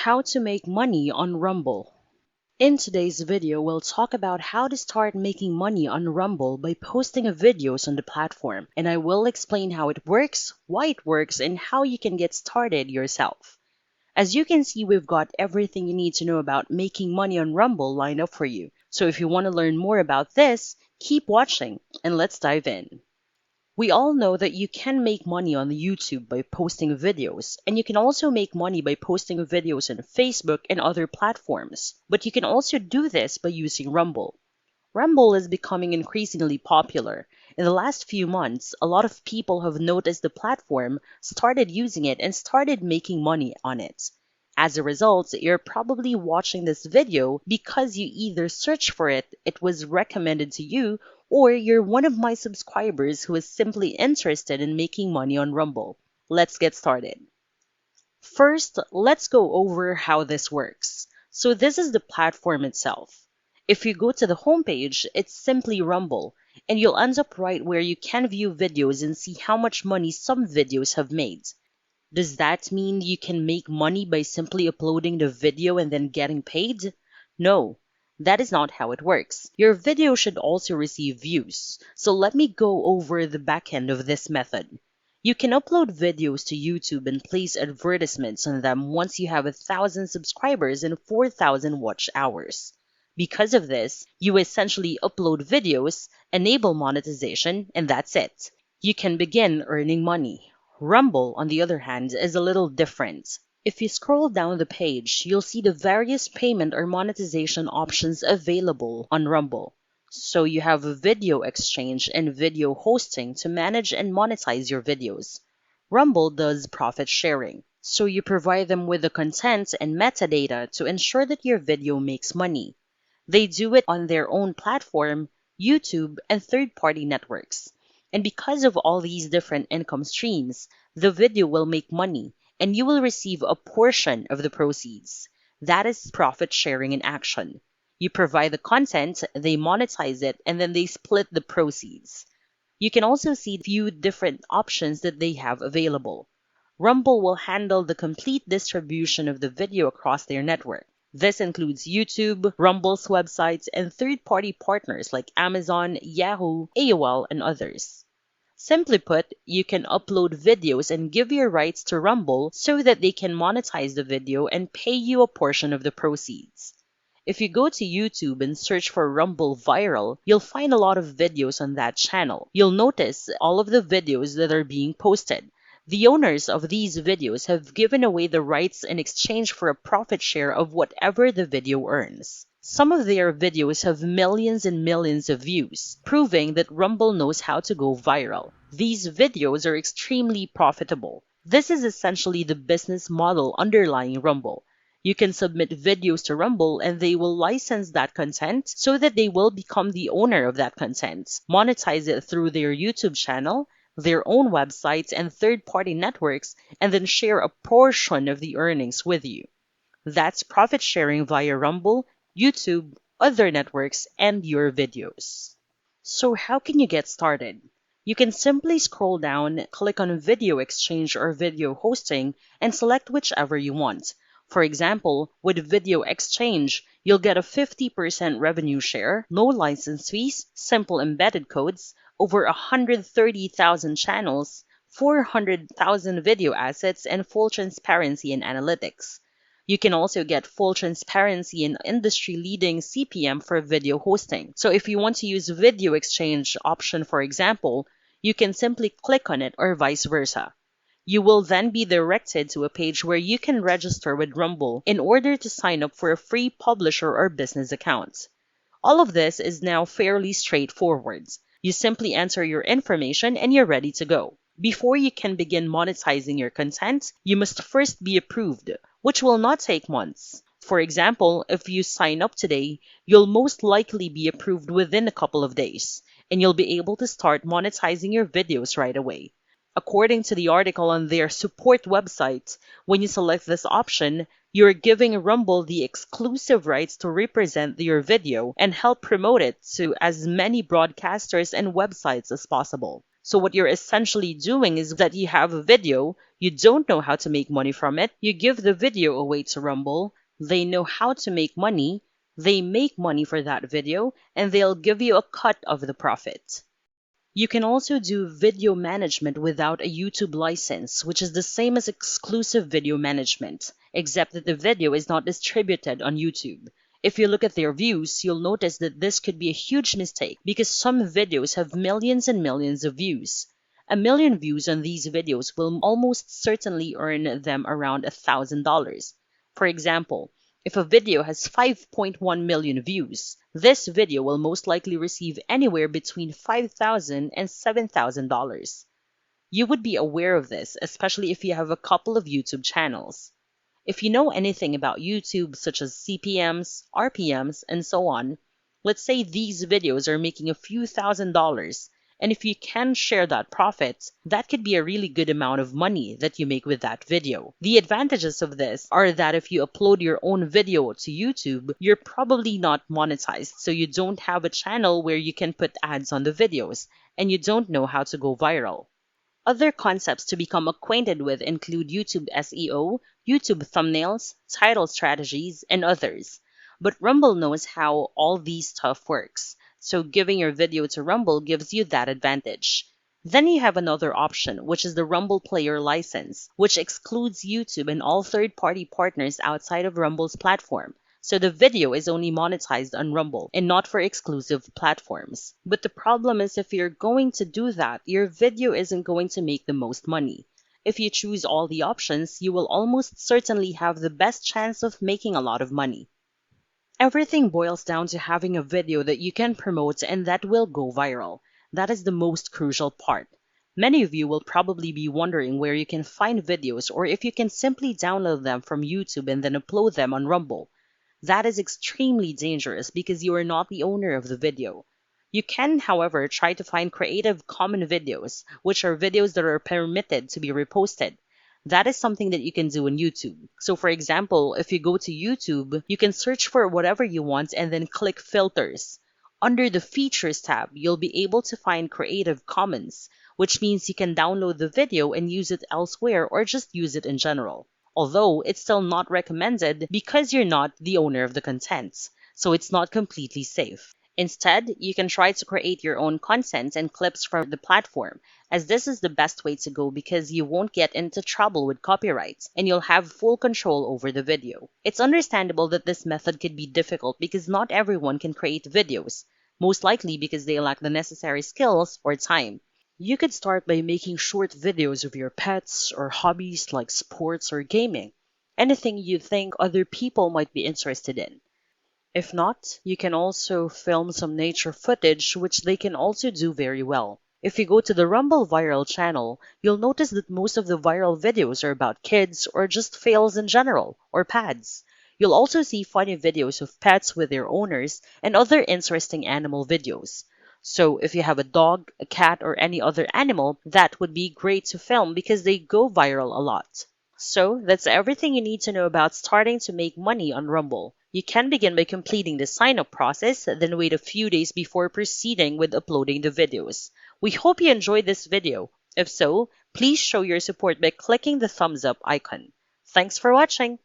How to make money on Rumble. In today's video, we'll talk about how to start making money on Rumble by posting videos on the platform, and I will explain how it works, why it works, and how you can get started yourself. As you can see, we've got everything you need to know about making money on Rumble lined up for you. So if you want to learn more about this, keep watching and let's dive in. We all know that you can make money on YouTube by posting videos, and you can also make money by posting videos on Facebook and other platforms. But you can also do this by using Rumble. Rumble is becoming increasingly popular. In the last few months, a lot of people have noticed the platform, started using it, and started making money on it. As a result, you're probably watching this video because you either searched for it, it was recommended to you, or you're one of my subscribers who is simply interested in making money on Rumble. Let's get started. First, let's go over how this works. So this is the platform itself. If you go to the homepage, it's simply Rumble, and you'll end up right where you can view videos and see how much money some videos have made. Does that mean you can make money by simply uploading the video and then getting paid? No, that is not how it works. Your video should also receive views. So let me go over the back end of this method. You can upload videos to YouTube and place advertisements on them once you have 1,000 subscribers and 4,000 watch hours. Because of this, you essentially upload videos, enable monetization, and that's it. You can begin earning money. Rumble, on the other hand, is a little different. If you scroll down the page, you'll see the various payment or monetization options available on Rumble. So you have a video exchange and video hosting to manage and monetize your videos. Rumble does profit sharing, so you provide them with the content and metadata to ensure that your video makes money. They do it on their own platform, YouTube, and third-party networks. And because of all these different income streams, the video will make money and you will receive a portion of the proceeds. That is profit sharing in action. You provide the content, they monetize it, and then they split the proceeds. You can also see a few different options that they have available. Rumble will handle the complete distribution of the video across their network. This includes YouTube, Rumble's websites, and third-party partners like Amazon, Yahoo, AOL, and others. Simply put, you can upload videos and give your rights to Rumble so that they can monetize the video and pay you a portion of the proceeds. If you go to YouTube and search for Rumble Viral, you'll find a lot of videos on that channel. You'll notice all of the videos that are being posted. The owners of these videos have given away the rights in exchange for a profit share of whatever the video earns. Some of their videos have millions and millions of views, proving that Rumble knows how to go viral. These videos are extremely profitable. This is essentially the business model underlying Rumble. You can submit videos to Rumble and they will license that content so that they will become the owner of that content, monetize it through their YouTube channel, their own websites and third-party networks, and then share a portion of the earnings with you. That's profit sharing via Rumble, YouTube, other networks, and your videos. So how can you get started? You can simply scroll down, click on Video Exchange or Video Hosting, and select whichever you want. For example, with Video Exchange, you'll get a 50% revenue share, no license fees, simple embedded codes, over 130,000 channels, 400,000 video assets, and full transparency in analytics. You can also get full transparency and industry-leading CPM for video hosting. So if you want to use Video Exchange option, for example, you can simply click on it or vice versa. You will then be directed to a page where you can register with Rumble in order to sign up for a free publisher or business account. All of this is now fairly straightforward. You simply enter your information and you're ready to go. Before you can begin monetizing your content, you must first be approved, which will not take months. For example, if you sign up today, you'll most likely be approved within a couple of days, and you'll be able to start monetizing your videos right away. According to the article on their support website, when you select this option, you're giving Rumble the exclusive rights to represent your video and help promote it to as many broadcasters and websites as possible. So what you're essentially doing is that you have a video, you don't know how to make money from it, you give the video away to Rumble, they know how to make money, they make money for that video, and they'll give you a cut of the profit. You can also do video management without a YouTube license, which is the same as exclusive video management, except that the video is not distributed on YouTube. If you look at their views, you'll notice that this could be a huge mistake because some videos have millions and millions of views. A million views on these videos will almost certainly earn them around $1,000. For example, if a video has 5.1 million views, this video will most likely receive anywhere between $5,000 and $7,000. You would be aware of this, especially if you have a couple of YouTube channels. If you know anything about YouTube, such as CPMs, RPMs, and so on, let's say these videos are making a few $1,000s, and if you can share that profit, that could be a really good amount of money that you make with that video. The advantages of this are that if you upload your own video to YouTube, you're probably not monetized, so you don't have a channel where you can put ads on the videos, and you don't know how to go viral. Other concepts to become acquainted with include YouTube SEO, YouTube thumbnails, title strategies, and others. But Rumble knows how all these stuff works, so giving your video to Rumble gives you that advantage. Then you have another option, which is the Rumble Player license, which excludes YouTube and all third-party partners outside of Rumble's platform. So the video is only monetized on Rumble and not for exclusive platforms. But the problem is if you're going to do that, your video isn't going to make the most money. If you choose all the options, you will almost certainly have the best chance of making a lot of money. Everything boils down to having a video that you can promote and that will go viral. That is the most crucial part. Many of you will probably be wondering where you can find videos or if you can simply download them from YouTube and then upload them on Rumble. That is extremely dangerous because you are not the owner of the video. You can, however, try to find Creative Commons videos, which are videos that are permitted to be reposted. That is something that you can do on YouTube. So for example, if you go to YouTube, you can search for whatever you want and then click Filters. Under the Features tab, you'll be able to find Creative Commons, which means you can download the video and use it elsewhere or just use it in general. Although it's still not recommended because you're not the owner of the content, so it's not completely safe. Instead, you can try to create your own content and clips from the platform, as this is the best way to go because you won't get into trouble with copyrights and you'll have full control over the video. It's understandable that this method could be difficult because not everyone can create videos, most likely because they lack the necessary skills or time. You could start by making short videos of your pets or hobbies like sports or gaming, anything you think other people might be interested in. If not, you can also film some nature footage, which they can also do very well. If you go to the Rumble Viral channel, you'll notice that most of the viral videos are about kids or just fails in general, or pads. You'll also see funny videos of pets with their owners and other interesting animal videos. So if you have a dog, a cat, or any other animal, that would be great to film because they go viral a lot. So that's everything you need to know about starting to make money on Rumble. You can begin by completing the sign-up process, then wait a few days before proceeding with uploading the videos. We hope you enjoyed this video. If so, please show your support by clicking the thumbs up icon. Thanks for watching!